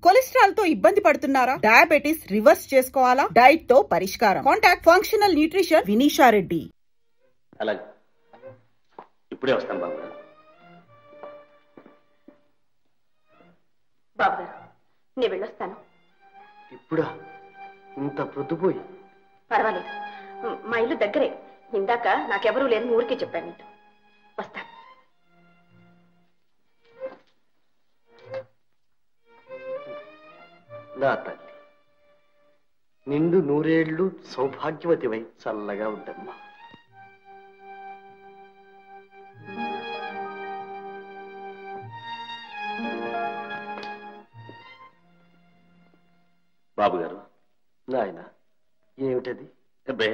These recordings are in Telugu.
కొలెస్ట్రాల్ తో ఇబ్బంది పడుతున్నారా? డయాబెటిస్ రివర్స్ చేసుకోవాలా? డైట్ తో పరిష్కారం. Contact functional nutrition Vineesha Reddy. అలాగే ఇప్పుడే వస్తాను బాబు గారు. బాబు గారు నేను వెళ్ళొస్తాను. ఇప్పుడా? ఇంత ప్రొద్దుపోయి? పర్వాలేదు, మా ఇల్లు దగ్గరే. ఇందాక నాకెవరూ లేదని ఊరికే చెప్పాను. నీతో వస్తాను. నా తల్లి నిండు నూరేళ్లు సౌభాగ్యవతివై చల్లగా ఉండమ్మా. బాబు గారు. నాయన ఏమిటది? అబ్బే,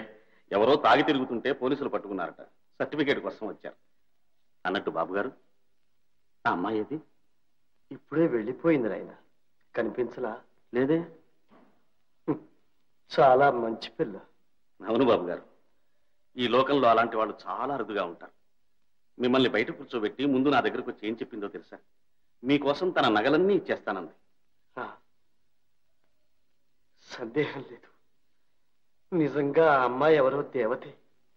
ఎవరో తాగి తిరుగుతుంటే పోలీసులు పట్టుకున్నారట. సర్టిఫికేట్ కోసం వచ్చారు. అన్నట్టు బాబు గారు, ఆ అమ్మాయి ఏది? ఇప్పుడే వెళ్ళిపోయింది నాయన. కనిపించలా? లేదే. చాలా మంచి పిల్ల. అవును బాబు గారు, ఈ లోకంలో అలాంటి వాళ్ళు చాలా అరుదుగా ఉంటారు. మిమ్మల్ని బయట కూర్చోబెట్టి ముందు నా దగ్గరకు వచ్చి ఏం చెప్పిందో తెలుసా? మీకోసం తన నగలన్నీ ఇచ్చేస్తానంది. సందేహం లేదు, నిజంగా ఆ అమ్మాయి ఎవరో దేవతే.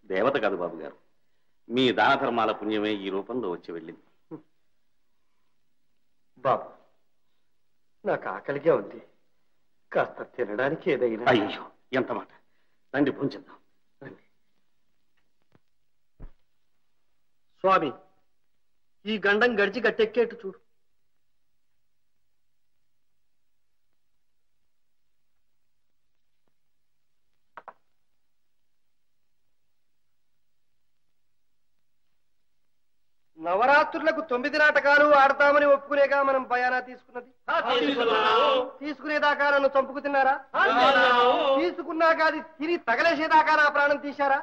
దేవత కాదు బాబు గారు, మీ దాన ధర్మాల పుణ్యమే ఈ రూపంలో వచ్చి వెళ్ళింది. బాబు, నాకు ఆకలిగా ఉంది, కాస్త తినడానికి ఏదైనా. అయ్యో, ఎంత మాట! రండి భోంచేద్దాం. రండి. స్వామి, ఈ గండం గడిచి గట్టెక్కేట్టు చూడు. నవరాత్రులకు 9 నాటకాలు ఆడతామని ఒప్పుకునేగా మనం భయానా తీసుకున్నది. తీసుకునేదాకా నన్ను చంపుకు తిన్నారా? తీసుకున్నాక అది తిని తగలేసేదాకా నా ప్రాణం తీశారా?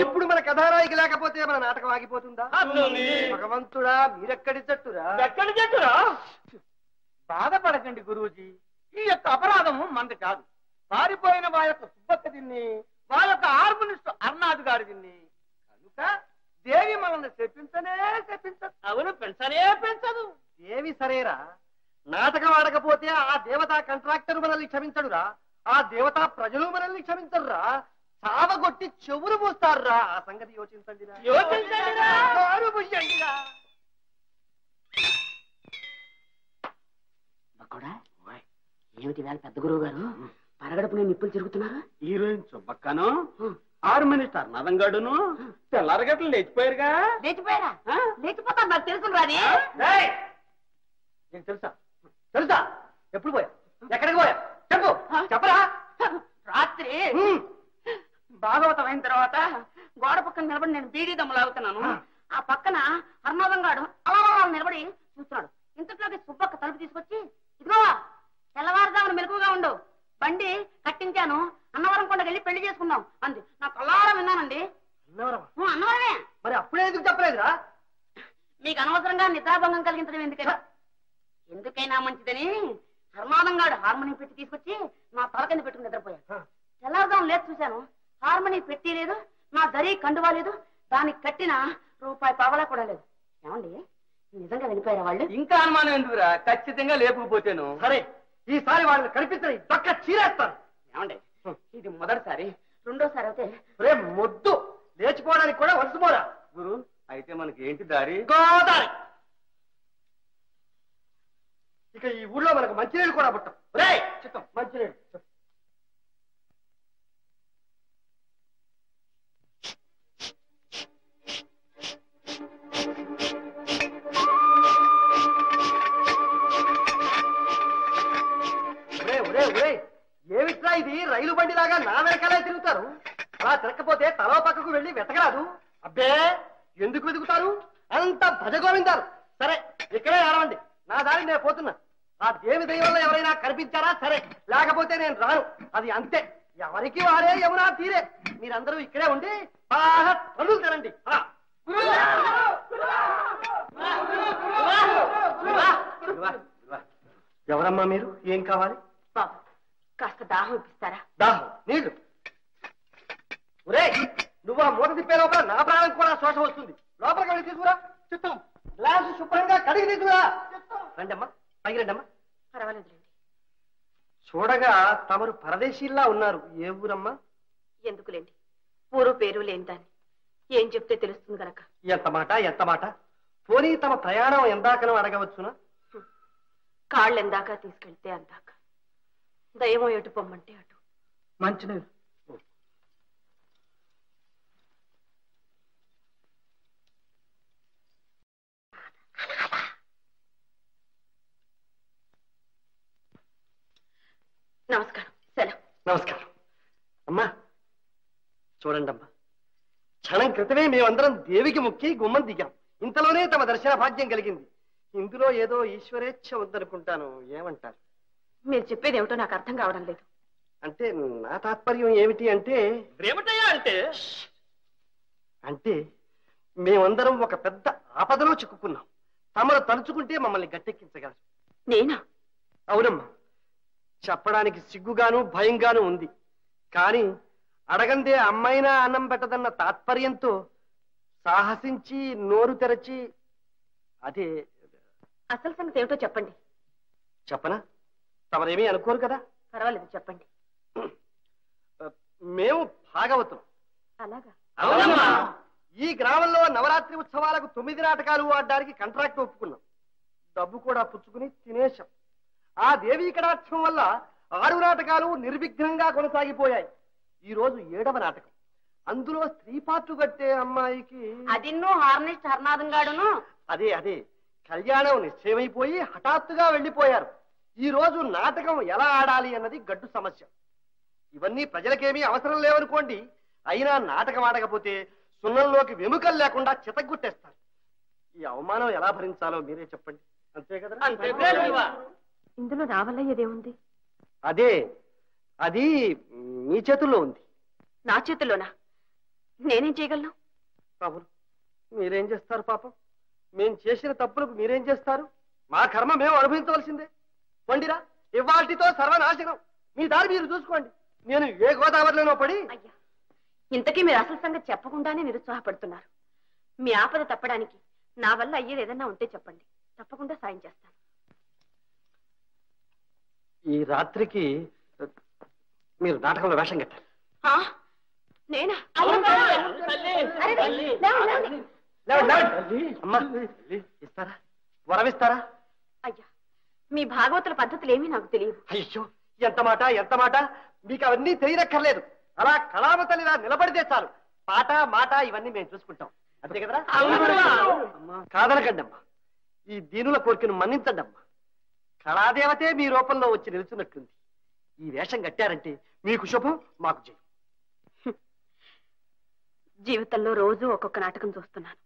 ఇప్పుడు మన కథానాయికి లేకపోతే మన నాటకం ఆగిపోతుందా? భగవంతుడా, మీరెక్కడి జట్టురా? ఎక్కడి జట్టురా? బాధపడకండి గురూజీ, ఈ యొక్క అపరాధము మనది కాదు. పారిపోయిన మా యొక్క సుబ్బక్క తిన్ని, మా యొక్క ఆర్మనిస్టు అర్నాథ్ గారు తిన్ని. కనుక దేవి మనల్ని చెప్పించనే చెప్పించదు. అవును, పెంచనే పెంచదు. దేవి సరేరా, నాటకం ఆడకపోతే ఆ దేవతా కాంట్రాక్టర్ మనల్ని క్షమించడురా, ఆ దేవతా ప్రజలు మనల్ని క్షమించరురా, చావగొట్టి చెవులు పూస్తారురా. ఆ సంగతి యోచించండిరా. ఏమిటి వేళ పెద్ద గురువు గారు పరగడపు నేను నిప్పులు తిరుగుతున్నారు? హీరోయిన్ సుబ్బక్కను, ఆరు మినిస్టర్ నదంగాడును తెల్లారగట్లు లేచిపోయారుగా. లేచిపోయారా? లేచిపోతా నాకు తెలుసు రాని. నీకు తెలుసా? తెలుసా? ఎప్పుడు పోయా? ఎక్కడికి పోయా? చెప్పు, చెప్పరా. రాత్రి భాగవతం అయిన తర్వాత గోడ పక్కన నిలబడి నేను బీడీ దమ్ము లాగుతున్నాను. ఆ పక్కన హర్నాథం గాడు అలా నిలబడి చూస్తున్నాడు. ఇంతట్లోకి సుబ్బక్క తలుపు తీసుకొచ్చి, ఇదిగో తెల్లవారుజామున మెలకుగా ఉండు, బండి కట్టించాను, అన్నవరం కొండకి వెళ్ళి పెళ్లి చేసుకుందాం అంది. నాకు అల్లారం విన్నానండి. అన్నవరమే. మరి అప్పుడే ఎందుకు చెప్పలేదురా? మీకు అనవసరంగా నిద్రాభంగం కలిగించడం ఎందుకైనా మంచిదని హర్నాథం గాడు హార్మోనియం పెట్టి తీసుకొచ్చి నా తల కింద పెట్టుకుని నిద్రపోయాను. తెల్లారుజాము లేదు చూశాను, హార్మోనియం పెట్టి లేదు, నా దరి కండువా లేదు, దానికి కట్టిన రూపాయి పావలా కూడా లేదు. ఏమండి, నిజంగా వెళ్ళిపోయారా వాళ్ళు? ఇంకా అనుమానం ఎందుకురా? ఖచ్చితంగా లేపుకుపోతాను. సరే, ఈసారి వాళ్ళని కనిపించని దక్క చీరేస్తాను. ఏమండి, ఇది మొదటిసారి, రెండోసారి అయితే రే మొద్దు, లేచిపోవడానికి కూడా వలసిపోరా. గురు, అయితే మనకి ఏంటి దారి? గోదారి. ఇక ఈ ఊళ్ళో మనకు మంచినీళ్ళు కూడా పుట్టం. రే చిత్తం, మంచినీళ్ళు. ఏమిట్రా ఇది? రైలు బండి లాగా నా వెనకాలే తిరుగుతారు. అలా తిరగకపోతే తలో పక్కకు వెళ్ళి వెతకరాదు. అబ్బే, ఎందుకు వెతుకుతారు? అంత భజగోవిందారు. సరే, ఇక్కడే ఆడవండి, నా దారి నేను పోతున్నా. ఆ దేవి దైవంలో ఎవరైనా కనిపించారా సరే, లేకపోతే నేను రాను. అది అంతే, ఎవరికి వారే యమునా తీరే. మీరందరూ ఇక్కడే ఉండి బాగా పనులు తినండి. ఎవరమ్మా మీరు? ఏం కావాలి? బాబు, కాస్త దాహం ఇప్పిస్తారా? దాహం, నీళ్లు. ఒరే, నువ్వు ఆ మూత తిప్పే లోపల నా ప్రాణం కూడా శోష వస్తుంది. లోపలికి వెళ్ళి తీసుకురా. చిత్తం, గ్లాసు శుభ్రంగా కడిగి తీసుకురా. రండమ్మా, పైకి రండమ్మా. పర్వాలేదులేండి. చూడగా తమరు పరదేశీల్లా ఉన్నారు. ఏ ఊరమ్మా? ఎందుకులేండి, ఊరు పేరు లేని దాన్ని ఏం చెప్తే తెలుస్తుంది గనక. ఎంత మాట ఎంత మాట. పోనీ తమ ప్రయాణం ఎందాకనో అడగవచ్చునా? కాళ్ళు ఎందాక తీసుకెళ్తే అందాక, దయమో ఎటు పొమ్మంటే అటు. మంచినీరు. నమస్కారం. సెలవు. నమస్కారం. అమ్మా చూడండి అమ్మా, క్షణం క్రితమే మేమందరం దేవికి మొక్కి గుమ్మం దిగాం. ఇంతలోనే తమ దర్శన భాగ్యం కలిగింది. ఇందులో ఏదో ఈశ్వరేచ్ఛ ఉందనుకుంటాను. ఏమంటారు? మీరు చెప్పేది ఏమిటో నాకు అర్థం కావడం లేదు. అంటే నా తాత్పర్యం ఏమిటి అంటే, ఏమిటయ్యా అంటే అంటే మేమందరం ఒక పెద్ద ఆపదలో చిక్కుకున్నాం. తమను తలుచుకుంటే మమ్మల్ని గట్టెక్కించగలరు. నేనా? అవునమ్మా. చెప్పడానికి సిగ్గుగాను భయంగాను ఉంది. కానీ అడగందే అమ్మైనా అన్నం పెట్టదన్న తాత్పర్యంతో సాహసించి నోరు తెరచి, అదే అసలు సంగతి ఏమిటో చెప్పండి. చెప్పనా? తమరేమీ అనుకోరు కదా. పర్వాలేదు, చెప్పండి. మేము భాగవతం. అలాగా? అవునమ్మా. ఈ గ్రామంలో నవరాత్రి ఉత్సవాలకు 9 నాటకాలు ఆడడానికి కాంట్రాక్ట్ ఒప్పుకున్నాం. డబ్బు కూడా పుచ్చుకుని తినేశాం. ఆ దేవీ కటాక్షం వల్ల 6 నాటకాలు నిర్విఘ్నంగా కొనసాగిపోయాయి. ఈ రోజు 7వ నాటకం. అందులో స్త్రీ పాత్ర కట్టే అమ్మాయికి అదిన్నో హార్నిస్ట్ హర్నాథం గాడును. అదే కళ్యాణం నిశ్చయమైపోయి హఠాత్తుగా వెళ్లిపోయారు. ఈ రోజు నాటకం ఎలా ఆడాలి అన్నది గడ్డు సమస్య. ఇవన్నీ ప్రజలకేమీ అవసరం లేవనుకోండి. అయినా నాటకం ఆడకపోతే సున్నంలోకి వెముకలు లేకుండా చితగ్గొట్టేస్తారు. ఈ అవమానం ఎలా భరించాలో మీరే చెప్పండి. అంతే కదా? ఇందులో నా వల్ల ఏదేముంది? అది మీ చేతుల్లో ఉంది. నా చేతుల్లోనా? నేనేం చేయగలను? అవును, మీరేం చేస్తారు? పాపం, మేం చేసిన తప్పులకు మీరేం చేస్తారు? మా కర్మ మేము అనుభవించవలసిందే. వండిరా, ఇవాల్టితో సర్వనాశనం. మీ దారి మీరు చూసుకోండి. నేను ఏ గోదావరిలోనో పడి. అయ్యా, ఇంతకీ మీరు అసలు సంగతి చెప్పకుండానే నిరుత్సాహపడుతున్నారు. మీ ఆపద తప్పడానికి నా వల్ల అయ్యేది ఏదన్నా ఉంటే చెప్పండి, తప్పకుండా సాయం చేస్తాను. ఈ రాత్రికి మీరు నాటకంలో వేషం కట్టారు. నేనా? అమ్మా, ఇస్తారా? వరమిస్తారా? అయ్యా, మీ భాగవతుల పద్ధతులు ఏమీ నాకు తెలియదు. అయ్యో, ఎంత మాట. మీకు అవన్నీ తెలియనక్కర్లేదు. అలా కళావతలిలా నిలబడితే చాలు. పాట మాట ఇవన్నీ మేము చూసుకుంటాం. అంతే కదరా? కాదనకండి అమ్మా. ఈ దీనుల కోరికను మన్నించండి అమ్మా. కళాదేవతే మీ రూపంలో వచ్చి నిలుచున్నట్టుంది. ఈ వేషం కట్టారంటే మీకు శుభం, మాకు జయం. జీవితంలో రోజు ఒక్కొక్క నాటకం చూస్తున్నాను.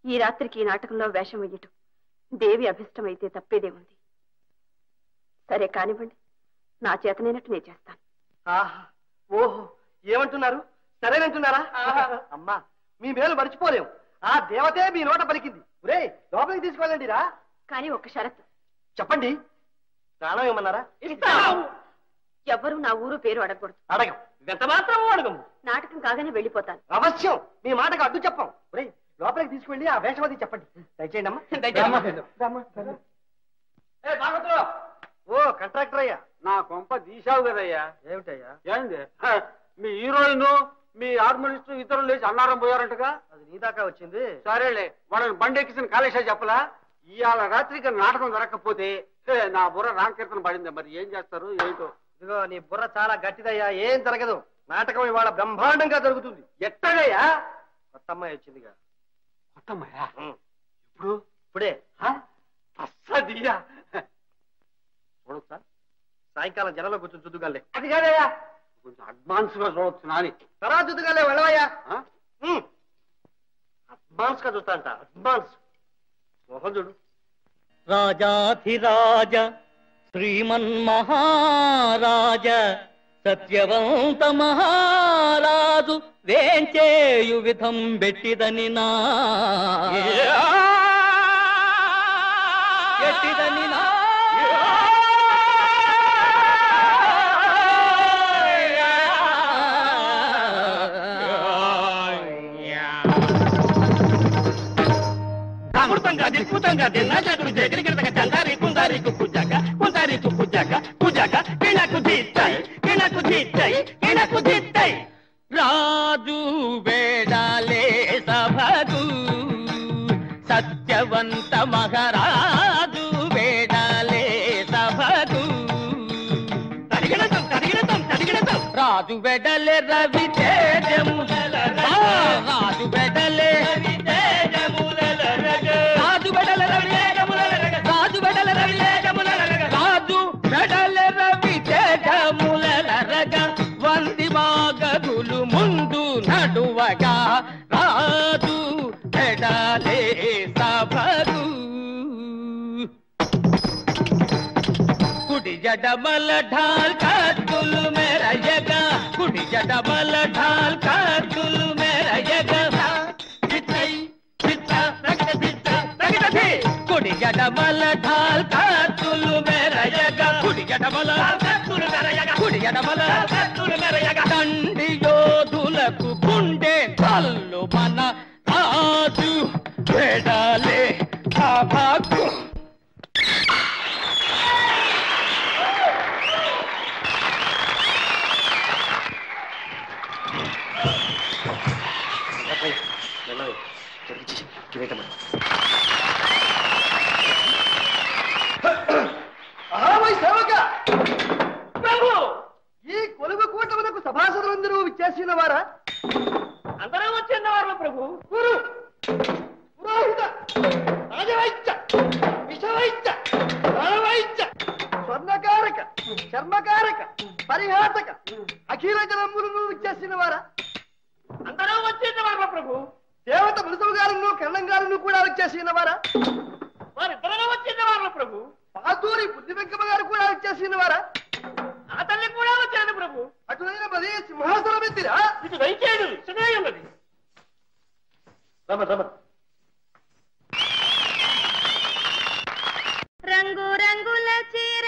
ఈ రాత్రికి ఈ నాటకంలో వేషం వేయటం దేవి అభిష్టమైతే తప్పేదేముంది. సరే కానివ్వండి, నా చేతనైనట్టు నేను చేస్తాను. ఆహా, ఓహో, ఏమంటున్నారు? సరేనంటున్నారా? అమ్మా, మీ మేలు మర్చిపోలేము. ఆ దేవతే మీ నోట పలికింది. ఒరే, లోపలికి తీసుకెళ్ళండి రా. కానీ ఒక్క షరతు. చెప్పండి. ప్రాణం ఏమన్నారా? ఎవ్వరూ నా ఊరు పేరు అడగకూడదు. అడగం. ఎంత మాత్రం అడగము. నాటకం కాగానే వెళ్ళిపోతాను. అవశ్యం. మీ మాటకు అడ్డు చెప్పం. ఒరే, లోపలికి తీసుకెళ్ళి ఆ వేషవది చెప్పండి. దయచేయండి అమ్మా. ఓ కంట్రాక్టర్ అయ్యా, నా కొంప తీసావు కదయ్యా. ఏమిటయ్యా? ఏంది మీ హీరోయిన్, మీ హార్మోనిస్ట్ ఇతరులు లేచి అన్నారం పోయారంటగా? అది నీ దాకా వచ్చింది. సరేలే, వాళ్ళని బండి ఎక్కిసిన కాళేశా చెప్పలా? ఇవాళ రాత్రికి నాటకం జరగకపోతే నా బుర్ర రాంకీర్తన పడింది. మరి ఏం చేస్తారు ఏంటో? ఇదిగో, నీ బుర్ర చాలా గట్టిదయ్యా. ఏం జరగదు. నాటకం ఇవాళ బ్రహ్మాండంగా జరుగుతుంది. ఎట్టగయ్యా? కొత్త అమ్మాయి వచ్చిందిగా. కొత్తమ్మయ్యా? ఇప్పుడు ఇప్పుడే అస్సదియ్యా. చూడొచ్చా? సాయంకాలం జనంలో కూర్చొని చుద్దుగాలే. అది కాదయ్యా, కొంచెం అడ్వాన్స్ గా చూడొచ్చు నాని. తర్వాత చుద్దుగాలే వెళ్ళవయ్యా. అడ్వాన్స్ గా చూస్తా అంట. అడ్వాన్స్ మోహన్ చూడు. రాజాధిరాజ శ్రీమన్మహారాజ సత్యవంత మహారాజు వేంచేయు విధం బెట్టిదని నా ఎట్టిదని నా అమృతంగా దిక్కుతంగా తిన్నా చదువు దగ్గరికి చందారి కుందారి కుజాక తనికు కుజగ కుజగ కిణకు దిత్తై కిణకు దిత్తై కిణకు దిత్తై రాజు వేడాలే సభకు సత్యవంత మహారాజు వేడాలే సభకు రాజు వెడలే రవి తేజముల రాజు వెడలే రాజు వెడల రవి రాజు వెడల రవి రాజు వెడల రవి తేజముల రగ వంది మాగదులు ముందు నడువగా రాజు వెడలే సభకు కుడి జడమల ఢాల్ కత్తులు మెరయగా కుడి జడమల ఢాల్ కత్తులు మెరయగా కుడి జడమల ఢాల్ కత్తులు మెరయగా కుడి జడమల కత్తులు మెరయగా కుడి జడమల కత్తులు మెరయగా దండి యోధులకు గుండె కల్లు మన రాజు వెడలే సభకు ఈ కొలువు కూటమునకు సభాసదులందరూ విచ్చేసిన వారా? అందరూ వచ్చిన వారు ప్రభు. గురు పురోహిత రాజవైద్య విషవైద్య రణవైద్య స్వర్ణకారక చర్మకారక పరిహాసక అఖిల జనములను విచ్చేసిన వారా? అందరూ వచ్చిన వారు ప్రభు. దేవత మృతువు గారును కరణం గారును కూడా వచ్చేసిన వారా? వారిద్దరూ వచ్చిన వారు ప్రభు. పాతూరి బుద్ధి వెంకమ్మ గారు కూడా వచ్చేసిన వారా? ఆ తల్లి కూడా వచ్చాను ప్రభు. అటులైన పది సింహాసనం ఎత్తిరా ఇటు దయచేయడు ఇష్టమే ఉన్నది. రంగు రంగుల చీర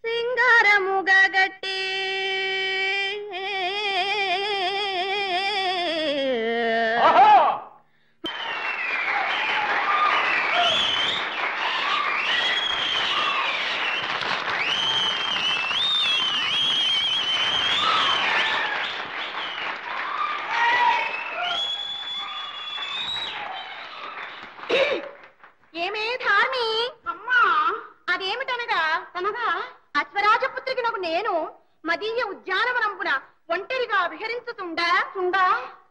సింగారముగా గట్టి ఏమే ధార్మి అమ్మా అదేమిటనగా తనగా అశ్వరాజపుత్రికి నాకు నేను మదీయ ఉద్యానవనంపున ఒంటరిగా విహరించుతుండా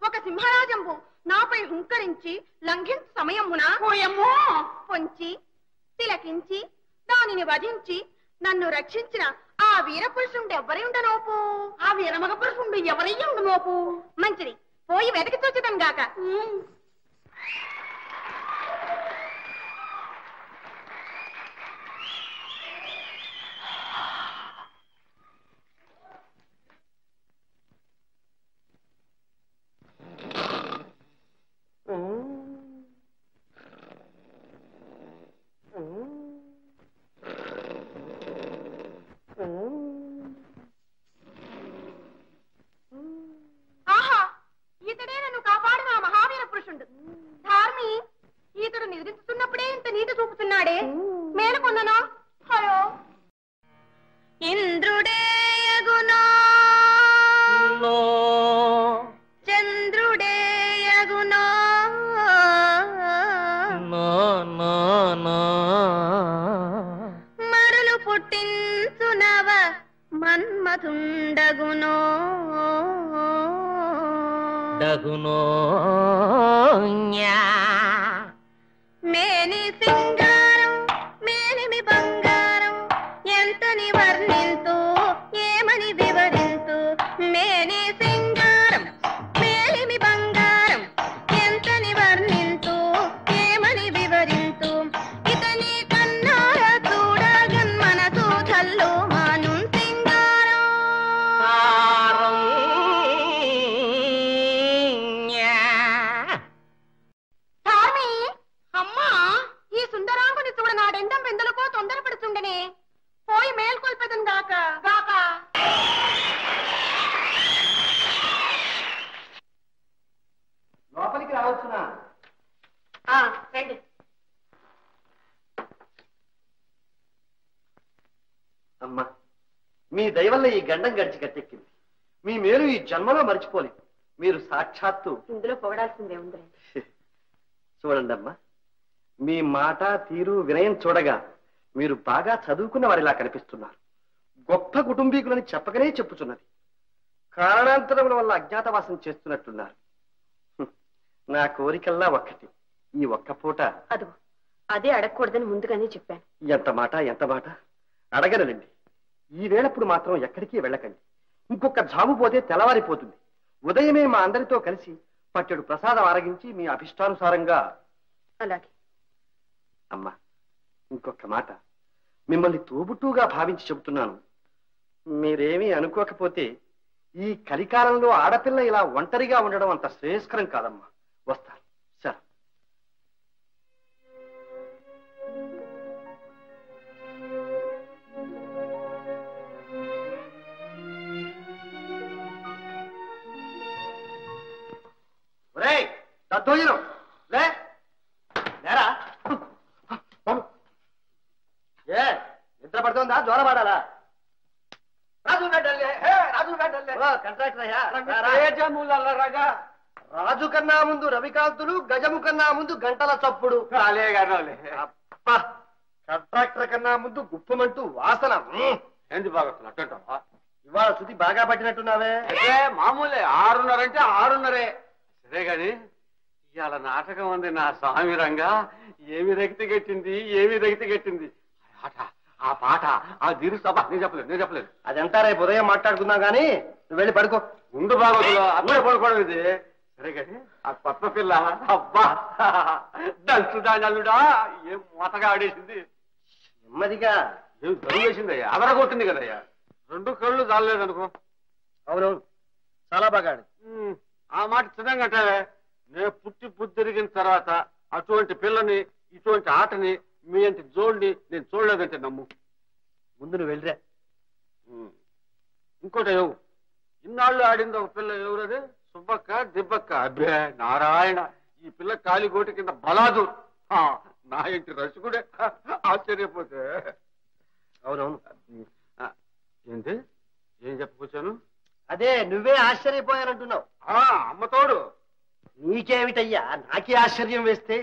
ఒక సింహరాజంబు నాపై హుంకరించి లంఘించు సమయమున పొంచి తిలకించి దానిని వధించి నన్ను రక్షించిన ఆ వీరపురుషుండు ఎవరై ఉండనోపు ఆ వీరమగ పురుషుండు ఎవరై ఉండనోపు మంచిది పోయి వెతికి చూచదం గాక ఆహా ఇతడే నన్ను కాపాడిన మహావీర పురుషుడు ధార్మి ఈతడు నిద్రిస్తున్నప్పుడే ఇంత నీటి చూపుతున్నాడే మేలుకొన్ననా హలో ఇంద్రుడేయగునో చంద్రుడేయగునో మరులు పుట్టించునవ మన్మథుండగునో మేని సింగారం మేలిమి బంగారం ఎంతని వర్ణింతు ఏమని వివరింతు మేని సింగారం మేలిమి బంగారం ఎంతని వర్ణింతు ఏమని వివరింతు ఇతని కన్నార చూడగన్ మనసు చల్లు మాను సింగారం మీ దయవల్ల ఈ గండం గడిచి గట్టెక్కింది. మీ మేలు ఈ జన్మలో మర్చిపోలేదు. మీరు సాక్షాత్తు ఇందులో పొగడాల్సిందే ఉంది. చూడండి అమ్మా, మీ మాట తీరు వినయం చూడగా మీరు బాగా చదువుకున్న వారిలా కనిపిస్తున్నారు. గొప్ప కుటుంబీకులని చెప్పకనే చెప్పుచున్నది. కారణాంతరముల వల్ల అజ్ఞాతవాసం చేస్తున్నట్టున్నారు. నా కోరికల్లా ఒక్కటి, ఈ ఒక్క పూట. అదిగో అదే అడగకూడదని ముందుగానే చెప్పాను. ఎంత మాట ఎంత మాట. అడగనండి. ఈ వేళప్పుడు మాత్రం ఎక్కడికి వెళ్ళకండి. ఇంకొక జాము పోతే తెల్లవారిపోతుంది. ఉదయమే మా అందరితో కలిసి పట్టెడు ప్రసాదం ఆరగించి మీ అభిష్టానుసారంగా. అలాగే. అమ్మా, ఇంకొక మాట. మిమ్మల్ని తోబుట్టుగా భావించి చెబుతున్నాను. మీరేమీ అనుకోకపోతే ఈ కలికాలంలో ఆడపిల్ల ఇలా ఒంటరిగా ఉండడం అంత శ్రేయస్కరం కాదమ్మా. వస్తాను. సరే. ఒరేయ్, దద్దోజనం లే, లేరా. ఏ నిద్ర పడుతుందా? జ్వర పడాలా? రాజు రాజు కన్నా ముందు రవికాంతులు, గజము కన్నా ముందు గంటల చప్పుడు. కంట్రాక్టర్ కన్నా ముందు గుప్పమంటూ వాసన. ఏంటి బాగా ఇవాళ శృతి బాగా పట్టినట్టున్నావే. మామూలే, 6:30 అంటే 6:30. సరే గాని ఇవాళ నాటకం ఉంది నా స్వామి రంగా. ఏమి రక్తి గట్టింది, ఏమి రక్తి గట్టింది. ఆ పాట, ఆ దిరు సభ. నేను చెప్పలేదు. అదంతా రేపు ఉదయం మాట్లాడుకుందాం గానీ నువ్వు వెళ్ళి పడుకో. ముందు బాగోదులో అప్పుడే పడుకోవడం ఇది. సరే కానీ ఆ కొత్త పిల్ల, అబ్బా దంచు దానిడా, ఏం మూతగా ఆడేసింది. నెమ్మదిగా. ఏం దరువు వేసిందయ్యా, అదరగొట్టింది కదయ్యా. 2 కళ్ళు చాలలేదనుకో. అవునవును, చాలా బాగా ఆడింది. ఆ మాట చిన్నంగా అంటావే. నేను పుట్టి తిరిగిన తర్వాత అటువంటి పిల్లని, ఇటువంటి ఆటని, మీ అంటి జోడిని నేను చూడలేదంటే నమ్ము. ముందు నువ్వు వెళ్ళిరా. ఇంకోటి ఎవరు ఇన్నాళ్ళు ఆడింది ఒక పిల్ల, ఎవరది? సుబ్బక్క, దిబ్బక్క. అబ్బే నారాయణ, ఈ పిల్ల కాలిగోటి కింద బలాదు. నా ఇంటి రసికుడే. ఆశ్చర్యపోతే. అవునవును. ఏంటి, ఏం చెప్పుకొచ్చాను? అదే నువ్వే ఆశ్చర్యపోయానంటున్నావు. అమ్మతోడు. నీకేమిటయ్యా, నాకే ఆశ్చర్యం వేస్తే.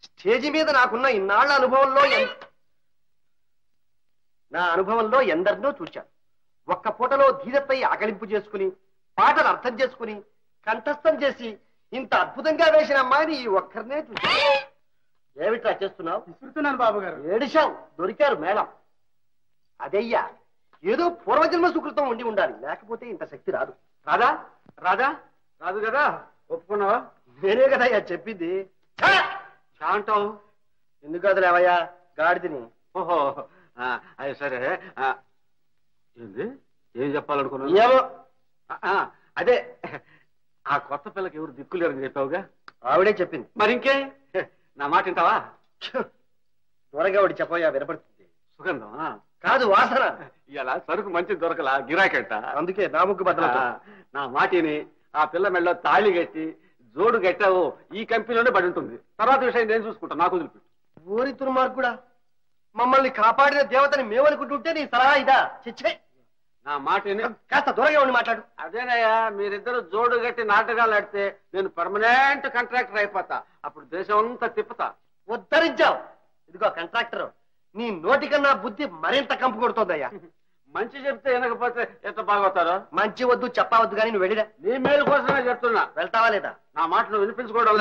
స్టేజి మీద నాకున్న ఇన్నాళ్ల అనుభవంలో నా అనుభవంలో ఎందరినో చూశాను. ఒక్క పూటలో ధీరపై ఆకలింపు చేసుకుని, పాటలు అర్థం చేసుకుని, కంఠస్థం చేసి ఇంత అద్భుతంగా వేసిన అమ్మాయిని ఈ ఒక్కరినే చూశాను. ఏమిట్రా చేస్తున్నావు? విసురుతున్నాను బాబు గారు. ఏడిశావు, దొరికారు మేళం. అదయ్యా, ఏదో పూర్వజన్మ సుకృతం ఉండి ఉండాలి, లేకపోతే ఇంత శక్తి రాదు. రాదా? రాదు కదా. ఒప్పుకున్నావా? నేనే కదయ్యా చెప్పింది. అంటావు ఎందుకు వదిలేవయ్యా గాడిదని. ఓహో, అది సరే. ఏంది, ఏం చెప్పాలనుకున్నావు? ఏమో. అదే, ఆ కొత్త పిల్లకి ఎవరు దిక్కులేరని చెప్పావుగా. ఆవిడే చెప్పింది. మరి ఇంకే, నా మాట వింటావా? త్వరగా ఒకటి చెప్పయ్యా, వినపడుతుంది. సుగంధం కాదు, వాసన. ఇలా సరుకు మంచి దొరకలా, గిరాకంట. అందుకే నా ముగ్గు బద్దలు. నా మాటిని ఆ పిల్ల మెళ్ళలో తాళి కట్టి జోడు కట్టావు, ఈ కంపెనీలోనే పడి ఉంటుంది. తర్వాత విషయం నేను చూసుకుంటా, నాకు వదిలిపెట్టు. ఊరి తుర్మార్గుడా, మమ్మల్ని కాపాడిన దేవతని మేమనుకుంటుంటే నీ సలహా ఇదా? చిచ్చే. నా మాటిని కాస్త దూరంగా ఉండి మాట్లాడు. అదేనయ్యా, మీరిద్దరు జోడు కట్టి నాటకాలు ఆడితే నేను పర్మనెంట్ కాంట్రాక్టర్ అయిపోతా. అప్పుడు దేశం అంతా తిప్పుతా. ఉద్ధరించావు. ఇదిగో కాంట్రాక్టర్, నీ నోటికన్నా బుద్ధి మరింత కంపు కొడుతోందయ్యా. మంచి చెప్తే వినకపోతే ఎంత బాగోతారో. మంచి వద్దు చెప్పవద్దు కానీ నువ్వు వెళ్ళిరా. నీ మేలు కోసమే చెప్తున్నా. వెళ్తావా లేదా? నా మాటలు వినిపించుకోవడం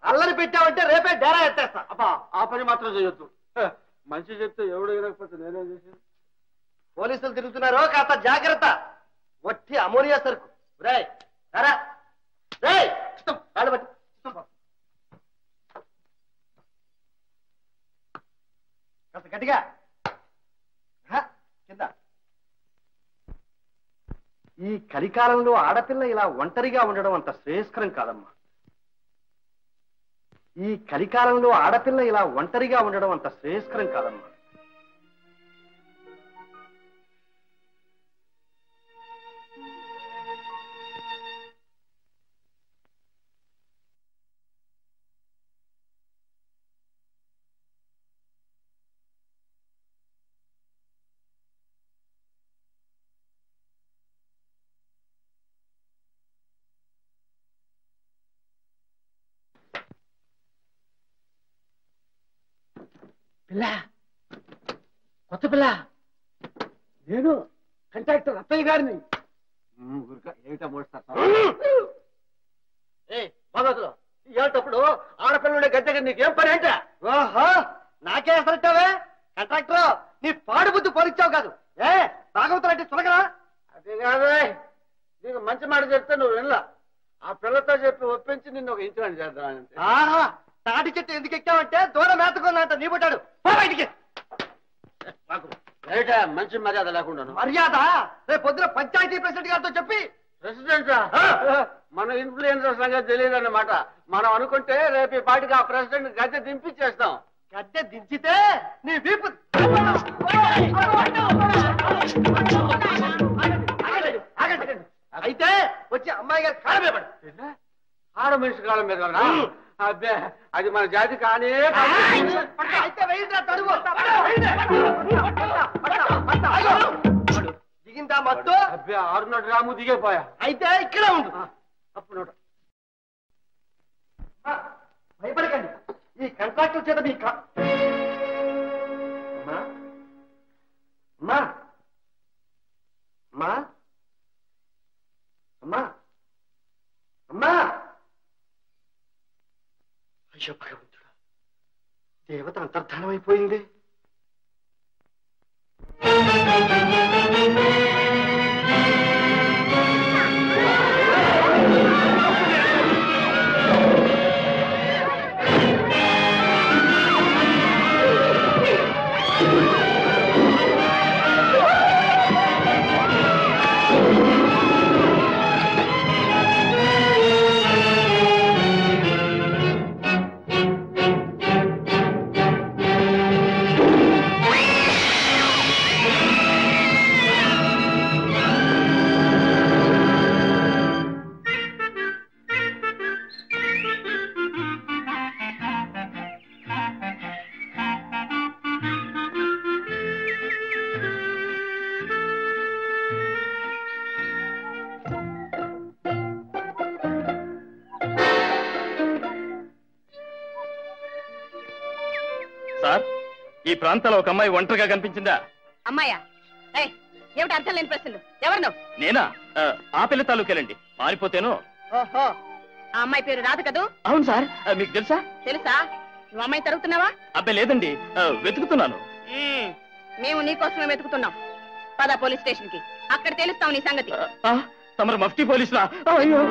అల్లరి పెట్టావంటే రేపే డేరా ఎత్తేస్తా. అబ్బా, ఆ పని మాత్రం చేయొద్దు. మంచి చెప్తే ఎవడు వినకపోతే నేనేం చేసేది? పోలీసులు తిరుగుతున్నారో, కాస్త జాగ్రత్త. వట్టి అమోనియా సరుకు. రేయ్ రా, రేయ్ కాళ్ళు పట్టి కాస్త గట్టిగా కింద. ఈ కలికాలంలో ఆడపిల్ల ఇలా ఒంటరిగా ఉండడం అంత శ్రేయస్కరం కాదమ్మా. ఈ కలికాలంలో ఆడపిల్ల ఇలా ఒంటరిగా ఉండడం అంత శ్రేయస్కరం కాదమ్మా. పిల్ల కొత్త పిల్ల నేను కంట్రాక్టర్ అత్తయ్య గారిని. ఏమిటా మోస్తారు భగవతులు ఏటప్పుడు ఆడపిల్లుండే గద్దెగా నీకేం పని అంటే? ఓహో నాకే అసలుతావే కంట్రాక్టర్, నీ పాడు బుద్ధి పోలిచ్చావు కాదు. ఏ భాగవతులు అంటే చులకరా? అది కాదే, నీకు మంచి మాట చెప్తే నువ్వు వినలా. ఆ పిల్లతో చెప్పి ఒప్పించి నిన్ను ఒక ఇన్సిడెంట్ చేద్దాం. ఆహా తాటి చెట్టు ఎందుకు ఎక్కావంటే దూడ మేతకున్నంత నీ పుట్టాడు. బయటికి మంచి మర్యాద లేకుండా. మర్యాద రేపు పొద్దున పంచాయతీ ప్రెసిడెంట్ గారితో చెప్పి. ప్రెసిడెంట్ మన ఇన్ఫ్లుయెన్సర్ సంగతి తెలియదన్నమాట. మనం అనుకుంటే రేపు ఈ పాటికి ఆ ప్రెసిడెంట్ గద్దె దింపించేస్తాం. గద్దె దించితే నీ వీపు అయితే వచ్చి అమ్మాయి గారి కాళ్ళ మీద పడి. ఆడ మనిషి కాళ్ళ మీద అబ్బే అది మన జాతి కానీ. అయితే దిగిందా మత్తు? అబ్బే 600 గ్రాము దిగిపోయా. అయితే ఇక్కడే ఉండు. అప్పుడు భయపడకండి, ఈ కంట్రాక్టర్ చేత మీ అమ్మా అమ్మా అమ్మా అమ్మా. అయ్యో భగవంతుడా, దేవత అంతర్ధానం అయిపోయింది. సార్, ఈ ప్రాంతంలో ఒక అమ్మాయి ఒంటరిగా కనిపించిందా? అమ్మాయా? ఏమిటి అర్థం లేని ప్రశ్నలు? ఎవరు నువ్వు? నేనా? ఆ పిల్ల తాలూకేలండి. మారిపోతేను. ఓహో, ఆ అమ్మాయి పేరు రాదు కదూ? అవును సార్. మీకు తెలుసా? తెలుసా? నువ్వు అమ్మాయి తరుగుతున్నావా? అబ్బాయి లేదండి, వెతుకుతున్నాను. మేము నీకోసమే వెతుకుతున్నాం. పద పోలీస్ స్టేషన్ కి, అక్కడ తెలుస్తావు నీ సంగతి. తమరు మఫ్టీ పోలీసులా? అయ్యో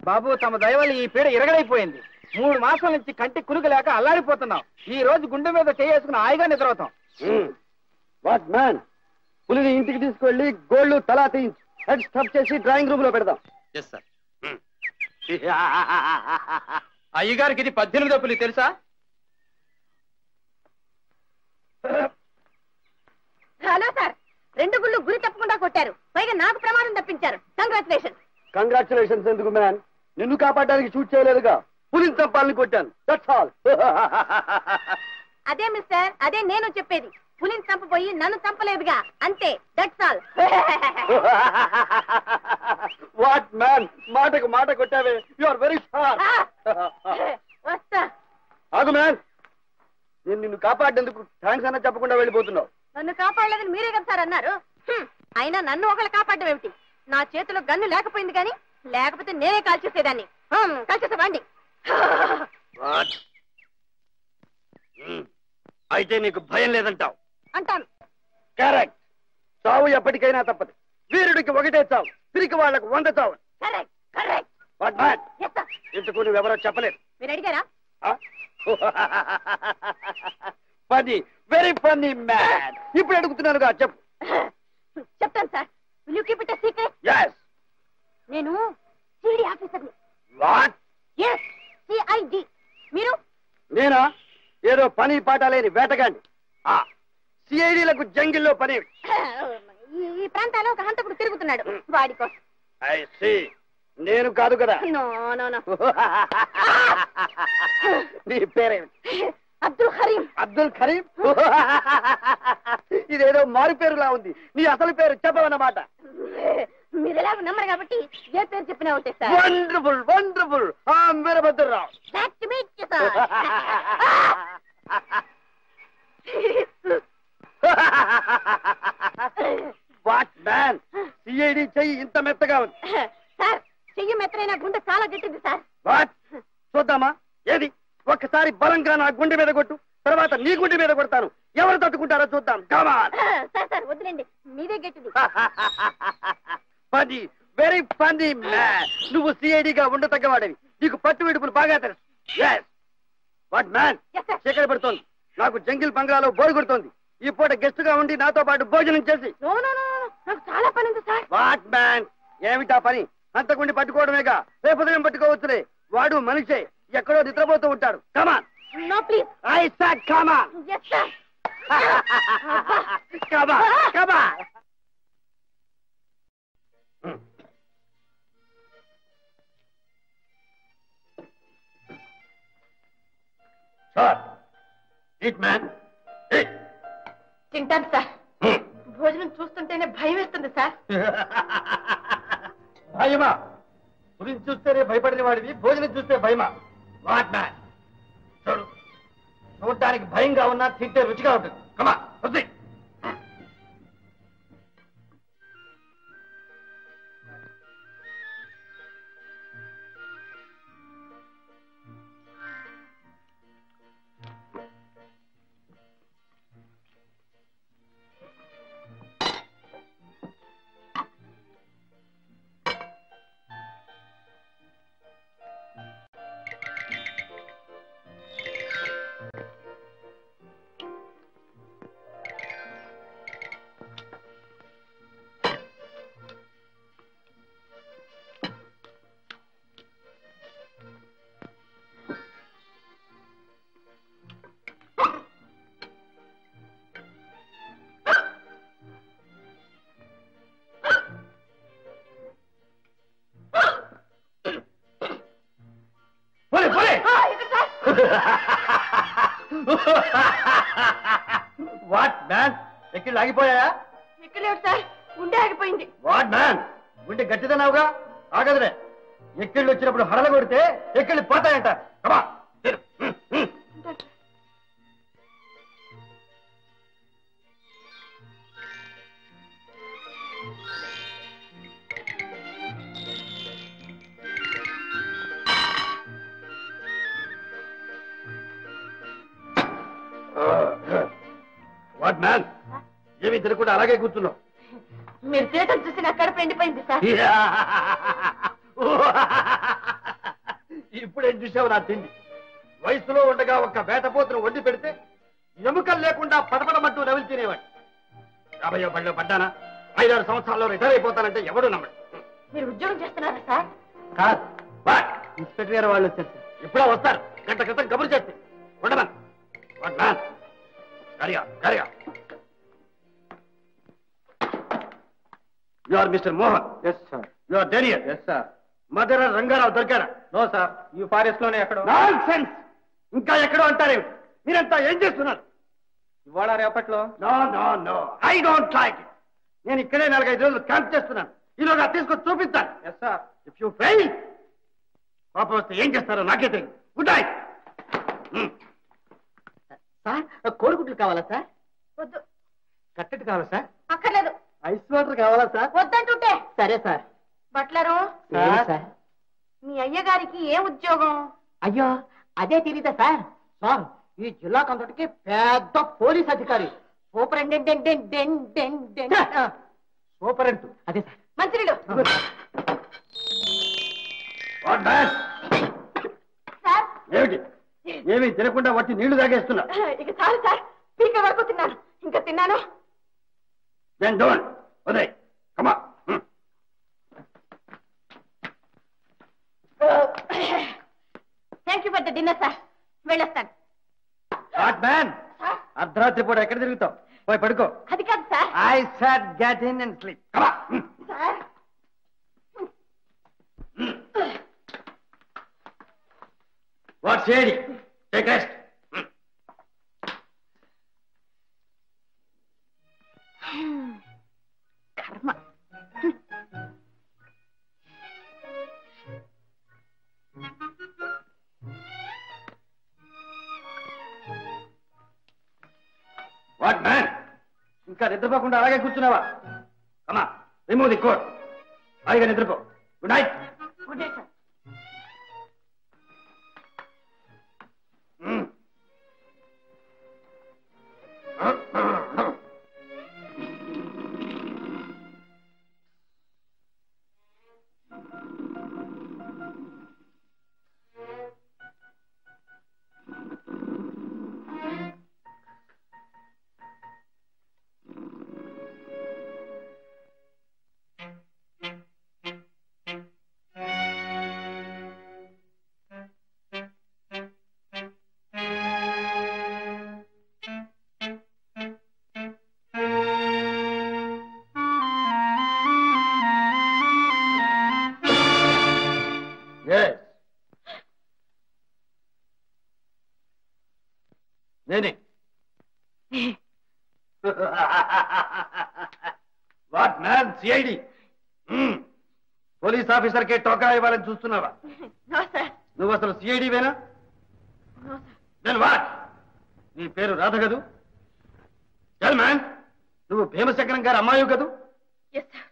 బాబు, తమ దయవల్ల ఈ పీడ ఇరగడైపోయింది. 3 మాసాల నుంచి కంటి కునుకు లేక అల్లాడిపోతున్నాం. ఈ రోజు గుండె మీద చేసుకుని హాయిగా నిద్రవుతాం. వాట్ మ్యాన్, పులిని ఇంటికి తీసుకెళ్లి గోళ్లు తలా తీయించి హెడ్ స్టఫ్ చేసి డ్రాయింగ్ రూమ్ లో పెడదాం. అయ్యగారికి ఇది 18వ పులి తెలుసా? హలో సార్, 2 గుళ్ళు గురి తప్పకుండా కొట్టారు. పైగా నాకు ప్రమాదం తప్పించారు. కంగ్రాచులేషన్. కంగ్రాచులేషన్స్ ఎందుకు మ్యాన్? నిన్ను కాపాడడానికి షూట్ చేయలేదుగా, పులిని చంపాలని కొట్టాను. That's all. అదే మిస్టర్, అదే నేను చెప్పేది. పులిని చంపబోయి నన్ను చంపలేదుగా, అంతే. That's all. వాట్ మ్యాన్, మాటకు మాట కొట్టావే. You are very sharp. వస్తా. ఆగు మ్యాన్, నేను నిన్ను కాపాడేందుకు థ్యాంక్స్ అన్న చెప్పకుండా వెళ్ళిపోతున్నావు. నన్ను కాపాడలేదని మీరే కదా సార్ అన్నారు. అయినా నన్ను ఒకళ్ళు కాపాడడం ఏమిటి? నా చేతిలో గన్ను లేకపోయింది కానీ లేకపోతే నేనే కాల్చేసేదాన్ని. కాల్చేసేవాడిని. అయితే నీకు భయం లేదంటావు? అంటాను. కరెక్ట్. చావు ఎప్పటికైనా తప్పదు. వీరుడికి ఒకటే చావు, తిరిగి వాళ్లకు 100 చావు. Correct correct. ఇంతకు నువ్వెవరో చెప్పలేదు. మీరు అడిగారా? Funny, very funny man. ఇప్పుడు అడుగుతున్నానుగా, చెప్పు. చెప్తాను sir. Will you keep it a secret? yes. నేను సిఐడి ఆఫీసర్ని. వాట్? yes, CID. మీరు? నేనా? ఏదో పని పాట లేని వేటగాండి. సిఐడిలకు జంగిల్లో పని. ఈ ప్రాంతాల్లో ఒక హంతకుడు తిరుగుతున్నాడు, వాడి కోసం. I see. నేను కాదు కదా. No no no. నీ పేరేమిటి? అబ్దుల్ కరీం. అబ్దుల్ కరీం? ఇదేదో మారు పేరులా ఉంది. నీ అసలు పేరు చెప్పవన్నమాట. మీరు ఎలాగో నమ్మరు కాబట్టి ఏ పేరు చెప్పినా ఒకటే sir. Wonderful wonderful. Veerabhadrarao. What man, CID చెయ్యి ఇంత మెత్తగా ఉంది. సార్, చెయ్యి మెత్తనైనా గుండె చాలా గట్టింది సార్. వాట్? చూద్దామా? ఏది? ఒక్కసారి బలంగా నా గుండె మీద కొట్టు, తర్వాత నీ గుండె మీద కొడతాను. ఎవరు తట్టుకుంటారో చూద్దాం. కమాన్. సార్ సార్ వదిలేండి, మీదే గట్టిది. Funny, very funny man. నువ్వు సిఐడిగా ఉండతగ్గవాడివి. నీకు పట్టు విడుపులు బాగా తెలుసు. వాట్ మ్యాన్, చీకటి పడుతోంది. నాకు జంగిల్ బంగ్లాలో బోరు కొడుతోంది. ఈ పూట గెస్ట్ గా ఉండి నాతో పాటు భోజనం చేసి. నాకు చాలా పని ఉంది సార్. వాట్ మ్యాన్, ఏమిటా పని? అంతకుండి పట్టుకోవడమేగా. రేపు ఉదయం పట్టుకోవచ్చులే. వాడు మనిషే, ఎక్కడో నిద్రపోతూ ఉంటాడు. Come on. No please. I said come on. yes sir. Come on come on. Sir, eat man, eat. తింటాను సార్. భోజనం చూస్తుంటేనే భయం వేస్తుంది సార్. భయమా? గురించి చూస్తేనే భయపడిన వాడివి, భోజనం చూస్తే భయమా? వాట్ మ్యాన్, చూడు, చూడటానికి భయంగా ఉన్నా తింటే రుచిగా ఉంటుంది. కమా వద్దు. వాట్ మ్యాన్, ఎక్కిళ్ళు ఆగిపోయా? ఎక్కలేడు సార్, గుండె ఆగిపోయింది. వాట్ మ్యాన్, గుండె గట్టిదన్నావుగా, ఆగదులే. ఎక్కిళ్ళు వచ్చినప్పుడు హరలు కొడితే ఎక్కిళ్ళు పోతాయంట. కమా. వాట్ మ్యాన్, ఏమీ తినకుండా అలాగే కూర్చున్నావు? మీరు చేయటం చూసి నా కడుపు ఎండిపోయింది సార్. ఇప్పుడేం చూసావు నా తిండి? వయసులో ఉండగా ఒక్క వేటపోతును వండి పెడితే ఎముకలు లేకుండా పడపడమంటూ నవిలి తినేవాడు. 50 బడిలో పడ్డానా? 5-6 సంవత్సరాల్లో రిటైర్ అయిపోతానంటే ఎవడు నమ్మడు. మీరు ఉద్యోగం చేస్తున్నారా సార్? కాదు, ఇన్స్పెక్టర్ గారు వాళ్ళు వచ్చారు. ఎప్పుడో వస్తారు, గంట క్రితం కబురు చేస్తే. ఉండమన్. వాట్ మ్యాన్, కరియా కరియా. You are Mr. Mohan. Yes, sir. You are Daniel. Yes, sir. Mother Rangarao దొరికారా? నో సార్, ఈ ఫారెస్ట్ లోనే ఎక్కడో. నాన్సెన్స్. ఇంకా ఎక్కడో అంటారేమిటి? మీరంతా ఏం చేస్తున్నారు? ఇవాళ రేపట్లో? No no no, I don't like it. నేను ఇక్కడే 4-5 రోజులు క్యాంప్ చేస్తున్నాను. ఈరోజు తీసుకొచ్చి చూపిస్తాను. Yes sir. If you fail, పాపం వస్తే ఏం చేస్తారో నాకే తెలియదు. Good night. సార్ కోడిగుడ్లు కావాలా సార్? వద్దు. కట్టెట్ కావాలా సార్? అక్కర్లేదు. ఐస్ వాటర్ కావాలా సార్? వద్దంటుంటే. సరే సార్. బట్లరు, సార్ మీ అయ్యగారికి ఏ ఉద్యోగం? అయ్యో అదే తెలీదా సార్? సార్ ఈ జిల్లాకంతటికి పెద్ద పోలీస్ అధికారి. సూపరింటెండెంట్. సూపరింట్ అదే సార్. మంత్రులు సార్. ఏమిటి? ఏమీ తినకుండా వచ్చి నీళ్లు తాగేస్తున్నా. ఇక చాలు సార్, పీక వరకు తిన్నాను. ఇంకా తిన్నాను. Then don't. Uday, come on. Thank you for the dinner sir. వెళ్ళొస్తాను. వాట్ మ్యాన్, అర్ధరాత్రి పూట ఎక్కడ తిరుగుతావు? పోయి పడుకో. అది కాదు sir. I said get in and sleep. Come on. Sir What's shady? Take rest. కర్మ. వాట్ మ్యాన్, ఇంకా నిద్రపోకుండా అలాగే కూర్చున్నావా? కమా, రిమూవ్ ది కోట్. హాయిగా నిద్రపో. Good night. Good day sir. నేనే. What man, CID police officer కే టోకా ఇవ్వాలని చూస్తున్నావా? No sir. నువ్వు అసలు సిఐడివేనా? No sir. Then what? నీ పేరు రాధ కదూ? చల్ మ్యాన్, నువ్వు భీమశంకరం గారి అమ్మాయి కదూ? Yes sir.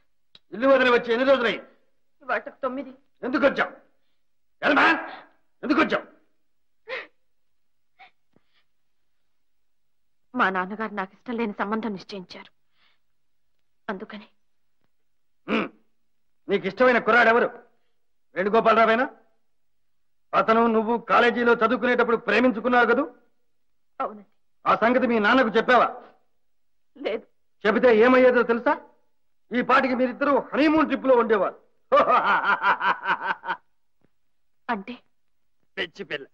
ఇల్లు వదిలి వచ్చి ఎన్ని రోజులయ్యి? వాటికి 9. ఎందుకు వచ్చావు? చల్ మ్యాన్, ఎందుకు వచ్చావు? మా నాన్నగారు నాకు ఇష్టం లేని సంబంధం నిశ్చయించారు. అందుకని. నీకు ఇష్టమైన కుర్రాడెవరు? వేణుగోపాలరావేనా? అతను నువ్వు కాలేజీలో చదువుకునేటప్పుడు ప్రేమించుకున్నారు కదూ? అవునండి. ఆ సంగతి మీ నాన్నకు చెప్పావా? లేదు. చెబితే ఏమయ్యేదో తెలుసా? ఈ పాటికి మీరిద్దరూ హనీమూన్ ట్రిప్ లో ఉండేవారు. అంటే పిచ్చి పిల్ల,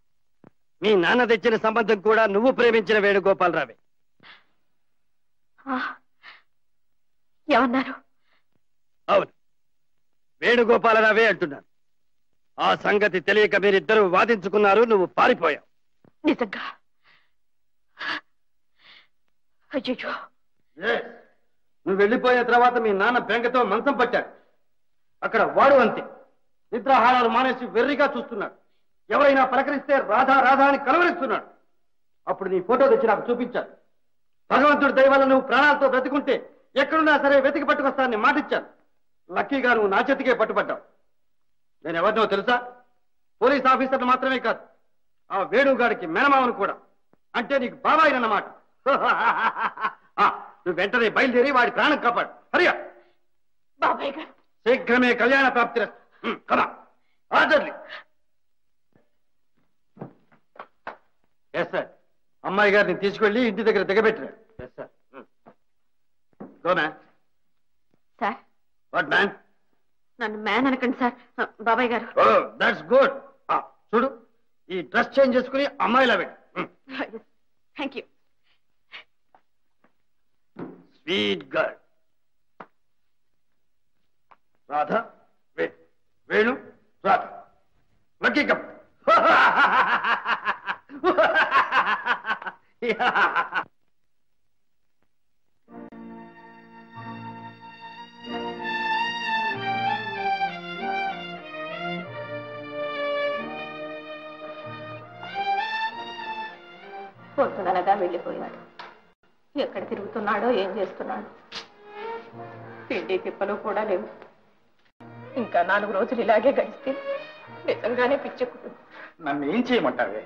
మీ నాన్న తెచ్చిన సంబంధం కూడా నువ్వు ప్రేమించిన వేణుగోపాలరావే. ఏమన్నారు? అవును, వేణుగోపాలరావే అంటున్నాను. ఆ సంగతి తెలియక మీరిద్దరూ వాదించుకున్నారు, నువ్వు పారిపోయావు. నిజంగా? అయ్యో. నువ్వు వెళ్ళిపోయిన తర్వాత మీ నాన్న బెంగతో మంచం పట్టాడు. అక్కడ వాడు అంతే, నిద్రాహారాలు మానేసి వెర్రిగా చూస్తున్నాడు. ఎవరైనా పలకరిస్తే రాధా రాధా అని కలవరిస్తున్నాడు. అప్పుడు నీ ఫోటో తెచ్చి నాకు చూపించాను. భగవంతుడి దయ వల్ల నువ్వు ప్రాణాలతో బ్రతికుంటే ఎక్కడున్నా సరే వెతికి పట్టుకొస్తానని మాటిచ్చాను. లక్కీగా నువ్వు నా చేతికే పట్టుపడ్డావు. నేను ఎవరినో తెలుసా? పోలీస్ ఆఫీసర్లు మాత్రమే కాదు, ఆ వేణుగాడికి మేనమావను కూడా. అంటే నీకు బాబాయ్ అన్నమాట. నువ్వు వెంటనే బయలుదేరి వాడి ప్రాణం కాపాడు. హరియా. బాబాయ్ గారు, శీఘ్రమే కళ్యాణ ప్రాప్తి. కదా ఆర్డర్లీ. Yes sir. అమ్మాయి గారిని తీసుకెళ్లి ఇంటి దగ్గర దిగబెట్టారు. Yes sir. Go man. Sir. What man? నన్ను మ్యాన్ అనకండి సార్. బాబాయ్ గారు. Oh that's good. చూడు, ఈ డ్రెస్ చేంజ్ చేసుకుని అమ్మాయిలా పెట్టు. Thank you. Sweet girl. Radha, Venu, Radha. Lucky cup. పొద్దుననగా వెళ్ళిపోయాడు. ఎక్కడ తిరుగుతున్నాడో ఏం చేస్తున్నాడు. తిండి తిప్పలు కూడా లేవు. ఇంకా 4 రోజులు ఇలాగే గడిస్తే నిజంగానే పిచ్చెక్కుతుంది. నన్ను ఏం చేయమంటావే?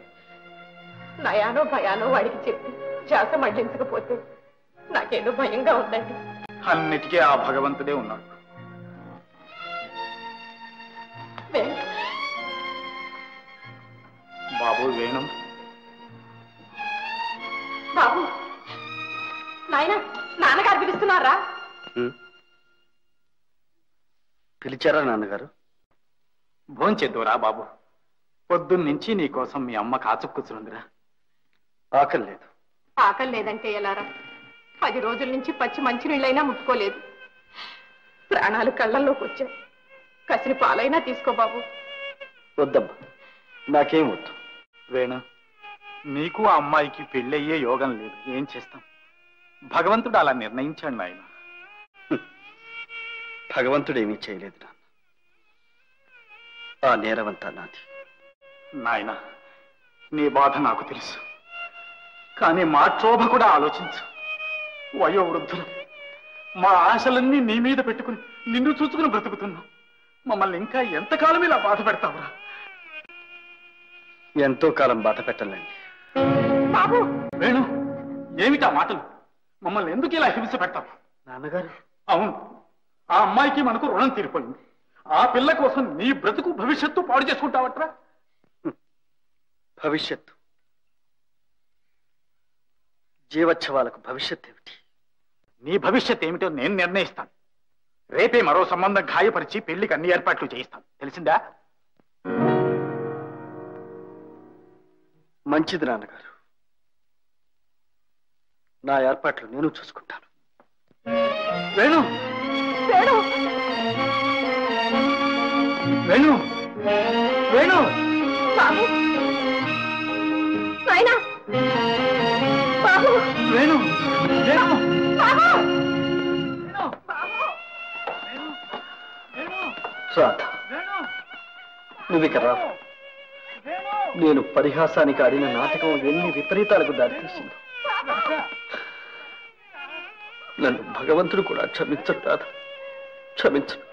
నయానో భయానో వాడికి చెప్పి శ్వాస మళ్లించకపోతే నాకేదో భయంగా ఉందండి. అన్నిటికీ ఆ భగవంతుడే ఉన్నాడు. బాబు వేణు, బాబు, నాయన, నాన్నగారు పిలుస్తున్నారా? పిలిచారా నాన్నగారు? భోంచేద్దురా బాబు. పొద్దున్నుంచి నీకోసం మీ అమ్మ కాచు కూర్చుందిరా. ఆకలి లేదు. ఆకలి లేదంటే ఎలారా? 10 రోజుల నుంచి పచ్చి మంచినీళ్ళైనా ముట్టుకోలేదు. ప్రాణాలు కళ్ళల్లోకి వచ్చాయి. కసిరి పాలైనా తీసుకో బాబు. వద్దమ్మా, నాకేం వద్దు. వేణు, నీకు ఆ అమ్మాయికి పెళ్ళయ్యే యోగం లేదు. ఏం చేస్తాం? భగవంతుడు అలా నిర్ణయించాడు నాయన. భగవంతుడేమీ చేయలేదు నాన్న. ఆ నేరవంతా నాది. నాయన, నీ బాధ నాకు తెలుసు. కానీ మా క్షోభ కూడా ఆలోచించు. వయోవృద్ధులు మా ఆశలన్నీ నీ మీద పెట్టుకుని నిన్ను చూసుకుని బ్రతుకుతున్నాం. మమ్మల్ని ఇంకా ఎంతకాలం ఇలా బాధ పెడతావురా? ఎంతో కాలం బాధ పెట్టలేండి. బాబు, వేణు, ఏమిటా మాటలు? మమ్మల్ని ఎందుకు ఇలా హింస పెడతావు? నాన్నగారు, అవును, ఆ అమ్మాయికి మనకు రుణం తీరిపోయింది. ఆ పిల్ల కోసం నీ బ్రతుకు భవిష్యత్తు పాడు చేసుకుంటావట్రా? భవిష్యత్తు, జీవోత్సవాలకు భవిష్యత్ ఏమిటి? నీ భవిష్యత్ ఏమిటో నేను నిర్ణయిస్తాను. రేపే మరో సంబంధం ఖాయపరిచి పెళ్లికి అన్ని ఏర్పాట్లు చేయిస్తాను. తెలిసిందా? మంచిది నాన్నగారు. నా ఏర్పాట్లు నేను చూసుకుంటాను. వేణు, వేణు, వేణు, వేణు, బాబు, నాయనా, బాబు, వేణు, వేణు, బాబు, రాధ, నువ్వు ఇక రా. నేను పరిహాసానికి ఆడిన నాటకం ఎన్ని విపరీతాలకు దారితీసింది. నన్ను భగవంతుడు కూడా క్షమించడు రాధ, క్షమించడు.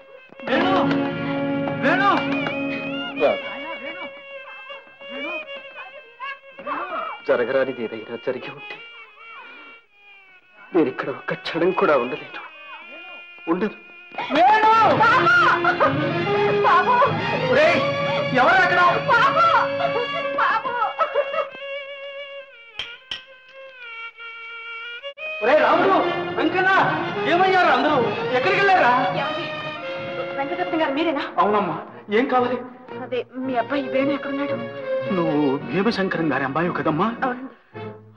జరగరానిది ఏదైనా జరిగి ఉంటే నేను ఇక్కడ ఒక్క క్షణం కూడా ఉండలేను. ఉండదు. ఎవరక్కడ? రాముడు, వెంకన్న, ఏమయ్యారు అందరూ? ఎక్కడికి వెళ్ళారా? వెంకటరత్న గారు మీరేనా? అవునమ్మా, ఏం కావాలి? అదే, మీ అబ్బాయి వేణు ఎక్కడున్నాడు? నువ్వు భీమశంకరం గారి అమ్మాయి కదమ్మా? అవునండి.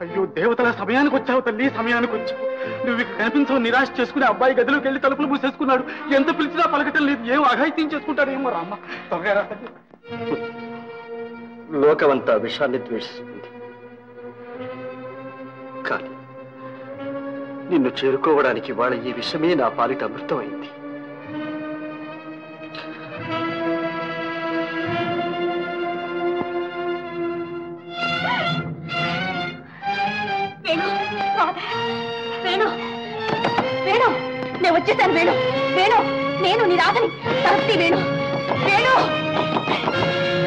అయ్యో దేవతల, సమయానికి వచ్చావు తల్లి, సమయానికి వచ్చావు. నువ్వు ఇక కనిపించవు. నిరాశ చేసుకుని అబ్బాయి గదిలోకి వెళ్ళి తలుపులు మూసేసుకున్నాడు. ఎంత పిలిచినా పలకటం లేదు. ఏం అఘాయిత్యం చేసుకుంటాడు ఏమో. రామ్మ, త్వరగా. లోకమంతా విషాన్ని ద్వేషిస్తుంది, కానీ నిన్ను చేరుకోవడానికి వాళ్ళ ఈ విషయమే నా పాలిట అమృతమైంది. వేణు, వేణు, వేణు, నేను వచ్చేసాను. వేణు, వేణు, నేను నీ రాధని. సరస్వతి, వేణు, వేణు,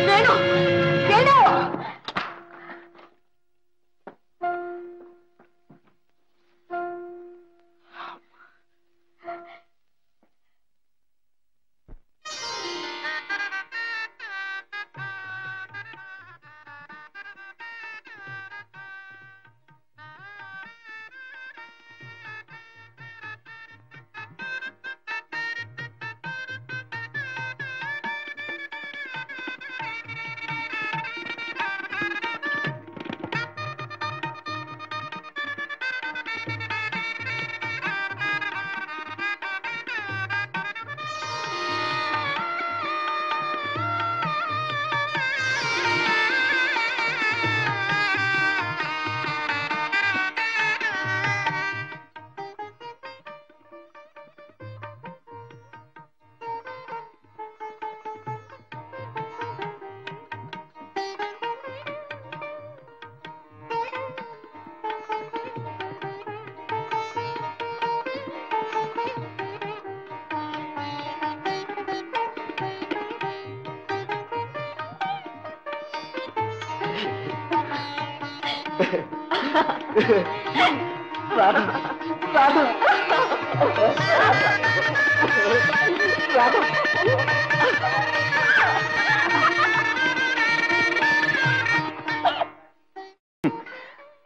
వేణు, వేణు.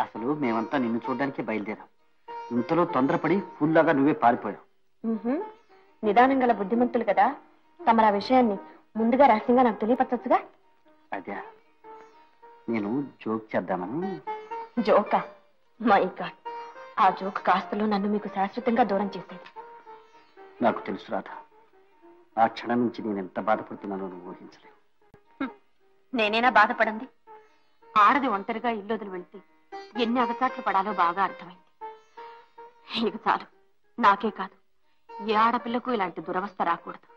అసలు మేమంతా నిన్ను చూడడానికి బయలుదేరాం. ఇంతలో తొందరపడి ఫుల్లాగా నువ్వే పారిపోయావు. నిదానం గల బుద్ధిమంతులు కదా, తమరు ఆ విషయాన్ని ముందుగా రహస్యంగా నాకు తెలియపరచొచ్చుగా. అదే నేను జోక్ చేద్దామని. జోకా? మై గాడ్, ఆ జోక్ కాస్తలో నన్ను మీకు శాశ్వతంగా దూరం చేసేది. నాకు తెలుసు రాధ, ఆ క్షణం నుంచి నేను ఎంత బాధపడుతున్నానో నువ్వు ఊహించలేవు. నేనేనా బాధపడింది? ఆడది ఒంటరిగా ఇల్లు వదిలి వెళ్తే ఎన్ని అగచాట్లు పడాలో బాగా అర్థమైంది. ఇక చాలు, నాకే కాదు ఏ ఆడపిల్లకు ఇలాంటి దురవస్థ రాకూడదు.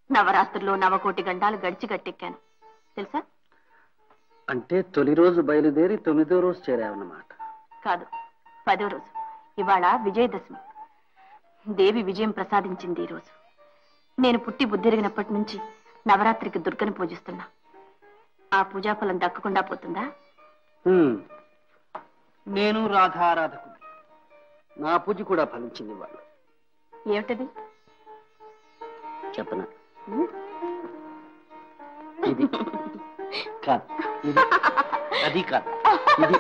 నవరాత్రుల్లో 9 గండాలు గడిచి గట్టెక్కాను తెలుసా? అంటే తొలి రోజు బయలుదేరి 9వ రోజు చేరావన్నమాట. కాదు, 10వ రోజు. ఇవాళ విజయదశమి. దేవి విజయం ప్రసాదించింది ఈ రోజు. నేను పుట్టి బుద్ధిరిగినప్పటి నుంచి నవరాత్రికి దుర్గను పూజిస్తున్నా. ఆ పూజాఫలం దక్కకుండా పోతుందా? నేను రాధారాధకు నా పూజ కూడా ఫలించింది వాళ్ళు. ఏమిటది? చెప్పనా? ఇది కాదు, ఇది అది కాదు, ఇది.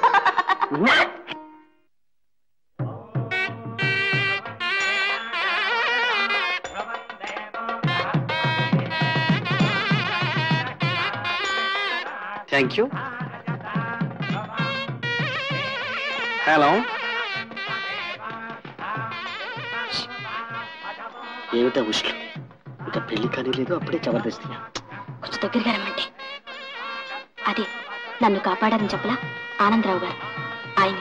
Thank you. హలో, ఏమిటా ఉష్లు? ఇంకా పెళ్లి కానీ లేదు, అప్పుడే జబర్దస్తిగా. కొంచెం దగ్గరగా రమ్మంటే. అదే నన్ను కాపాడారని చెప్పలా ఆనందరావు గారు, ఆయన.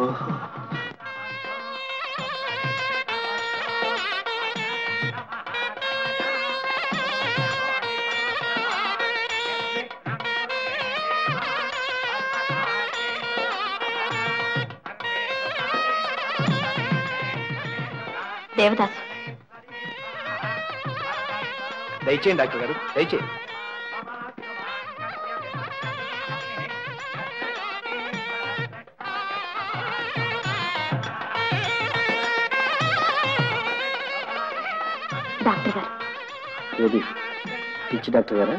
ఓహో, దేవదాసు. దయచేయండి డాక్టర్ గారు, దయచేయండి. డాక్టర్ గారు. ఏది పిచ్చి డాక్టర్ గారా?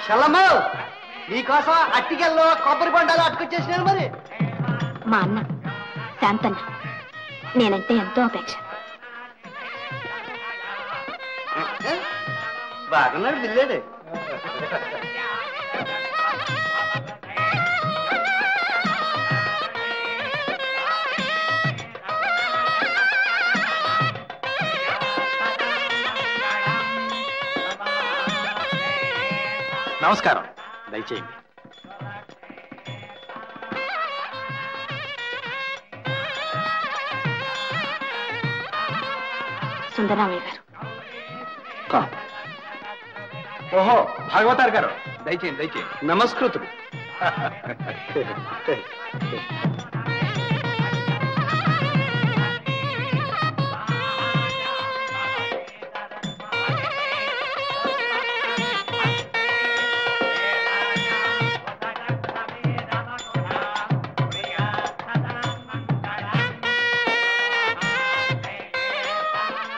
చల్లమ్మ, నీకోసం అట్టికెల్లో కొబ్బరి బండాలు అట్టుకొచ్చేసినాను. మరి మా అన్న శాంతన్న నేనంటే ఎంతో అపేక్ష. బాగున్నాడు పిల్లాడు. నమస్కారం, దయచేయండి. సుందరరామయ్య గారు. ఓహో, భాగవతారు గారు, దయచేయండి దయచేయండి. నమస్కృతుడు.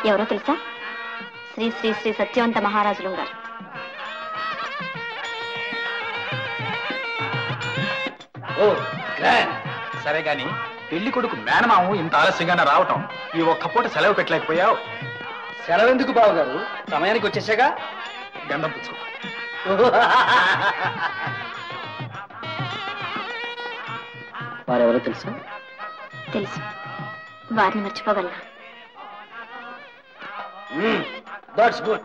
ఎవరో తెలుసా? శ్రీ శ్రీ శ్రీ సత్యవంత మహారాజులు గారు. ఓ గ్రాండ్. సరే గాని పెళ్లి కొడుకు మేనమాము ఇంత ఆలస్యంగానే రావటం, ఈ ఒక్క పూట సెలవు పెట్టలేకపోయావు. సెలవు ఎందుకు బావగారు? సమయానికి వచ్చేసాగా. గంధం పుచ్చుకో. వారెవరో తెలుసా? తెలుసు. వారిని మర్చిపోగలనా? That's good.